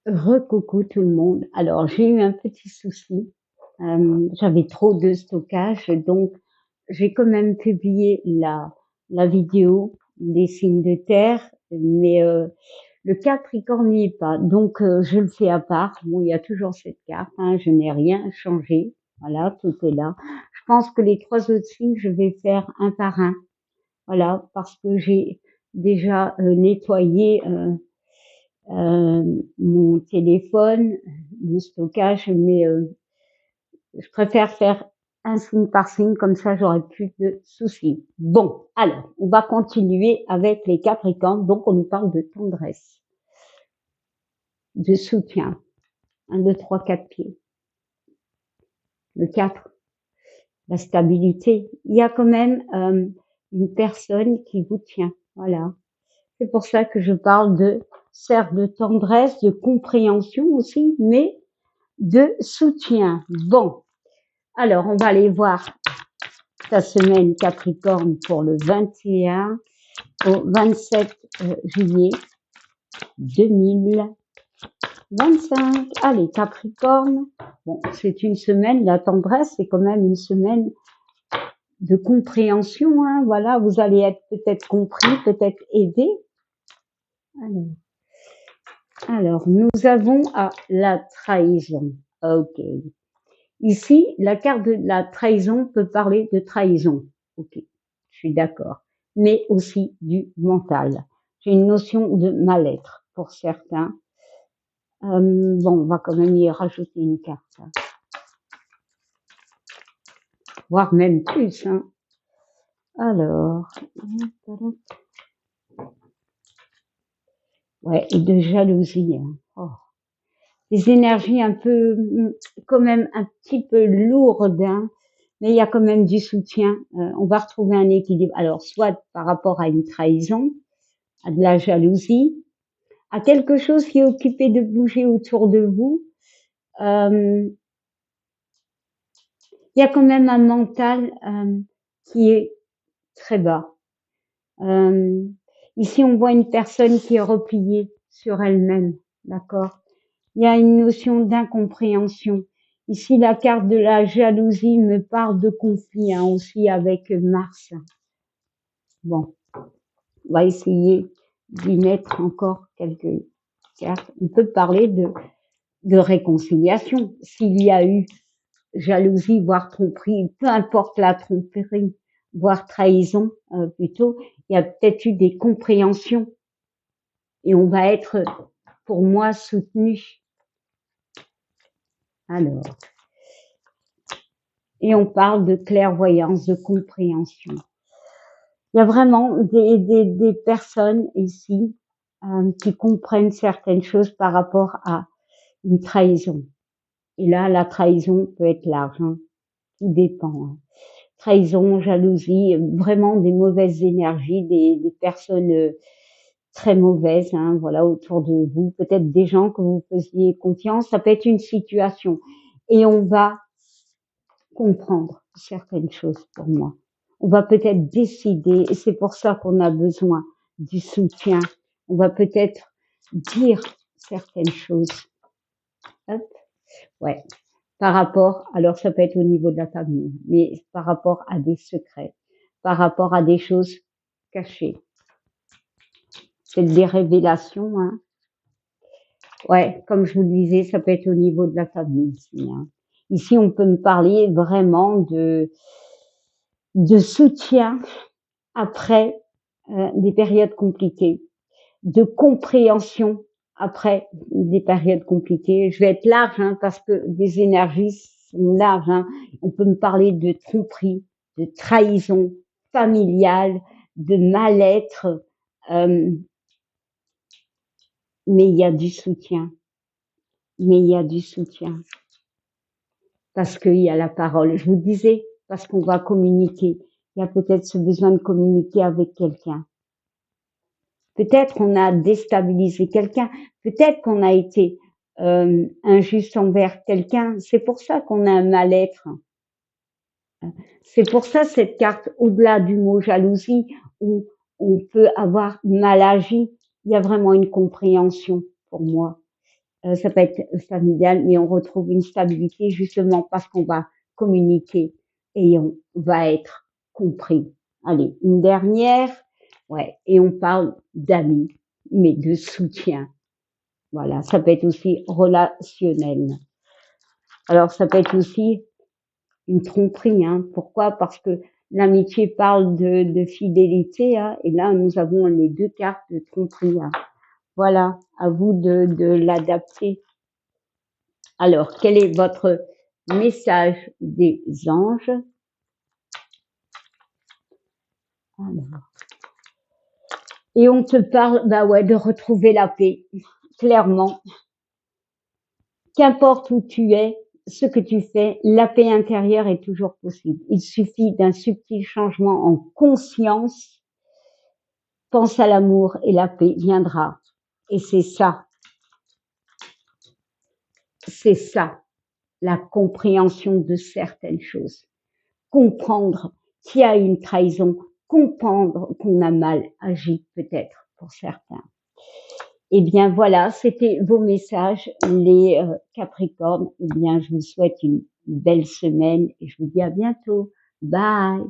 Recoucou tout le monde. Alors, j'ai eu un petit souci. J'avais trop de stockage, donc j'ai quand même publié la vidéo des signes de terre, mais le Capricorne n'y est pas. Donc, je le fais à part. Bon, il y a toujours cette carte, hein, je n'ai rien changé. Voilà, tout est là. Je pense que les trois autres signes, je vais faire un par un. Voilà, parce que j'ai déjà nettoyé mon téléphone, mon stockage, mais je préfère faire un signe par signe, comme ça j'aurai plus de soucis. Bon, alors, on va continuer avec les Capricornes, donc on nous parle de tendresse, de soutien. 1, 2, 3, 4 pieds. Le 4, la stabilité. Il y a quand même une personne qui vous tient, voilà. C'est pour ça que je parle de, certes, de tendresse, de compréhension aussi, mais de soutien. Bon, alors on va aller voir ta semaine Capricorne pour le 21 au 27 juillet 2025. Allez, Capricorne. Bon, c'est une semaine, la tendresse, c'est quand même une semaine de compréhension. Hein, voilà, vous allez être peut-être compris, peut-être aidé. Alors, nous avons la trahison. Ok. Ici, la carte de la trahison peut parler de trahison. Ok, je suis d'accord. Mais aussi du mental. J'ai une notion de mal-être pour certains. Bon, on va quand même y rajouter une carte. Hein. Voire même plus. Hein. Alors, ouais, et de jalousie. Hein. Oh. Des énergies un peu, quand même un petit peu lourdes, hein, mais il y a quand même du soutien. On va retrouver un équilibre. Alors, soit par rapport à une trahison, à de la jalousie, à quelque chose qui est occupé de bouger autour de vous. Il y a quand même un mental qui est très bas. Ici, on voit une personne qui est repliée sur elle-même, d'accord. Il y a une notion d'incompréhension. Ici, la carte de la jalousie me parle de conflit hein, aussi avec Mars. Bon, on va essayer d'y mettre encore quelques cartes. On peut parler de réconciliation. S'il y a eu jalousie, voire tromperie, peu importe la tromperie, voire trahison plutôt, il y a peut-être eu des compréhensions et on va être, pour moi, soutenu. Alors, et on parle de clairvoyance, de compréhension. Il y a vraiment des personnes ici qui comprennent certaines choses par rapport à une trahison. Et là, la trahison peut être large, hein. Tout dépend. Hein. Trahison, jalousie, vraiment des mauvaises énergies, des personnes très mauvaises, hein, voilà, autour de vous. Peut-être des gens que vous faisiez confiance. Ça peut être une situation. Et on va comprendre certaines choses pour moi. On va peut-être décider, et c'est pour ça qu'on a besoin du soutien. On va peut-être dire certaines choses. Hop, ouais. Par rapport, alors ça peut être au niveau de la famille, mais par rapport à des secrets, par rapport à des choses cachées. C'est des révélations, hein. Ouais, comme je vous le disais, ça peut être au niveau de la famille ici. Hein. Ici, on peut me parler vraiment de soutien après des périodes compliquées, de compréhension après des périodes compliquées. Je vais être large hein, parce que des énergies sont larges. Hein. On peut me parler de tromperie, de trahison familiale, de mal-être, mais il y a du soutien. Mais il y a du soutien parce qu'il y a la parole. Je vous disais, parce qu'on va communiquer. Il y a peut-être ce besoin de communiquer avec quelqu'un. Peut-être qu'on a déstabilisé quelqu'un. Peut-être qu'on a été injuste envers quelqu'un. C'est pour ça qu'on a un mal-être. C'est pour ça cette carte, au-delà du mot jalousie, où on peut avoir mal agi, il y a vraiment une compréhension pour moi. ça peut être familial, mais on retrouve une stabilité justement parce qu'on va communiquer et on va être compris. Allez, une dernière, ouais, et on parle d'amis, mais de soutien. Voilà, ça peut être aussi relationnel. Alors, ça peut être aussi une tromperie, hein. Pourquoi? Parce que l'amitié parle de fidélité, hein, et là, nous avons les deux cartes de tromperie, hein. Voilà, à vous de l'adapter. Alors, quel est votre message des anges? Alors, et on te parle, bah ouais, de retrouver la paix, clairement. Qu'importe où tu es, ce que tu fais, la paix intérieure est toujours possible. Il suffit d'un subtil changement en conscience. Pense à l'amour et la paix viendra. Et c'est ça, la compréhension de certaines choses. Comprendre qu'il y a une trahison, comprendre qu'on a mal agi peut-être pour certains. Eh bien voilà, c'était vos messages, les Capricornes. Eh bien, je vous souhaite une belle semaine et je vous dis à bientôt. Bye.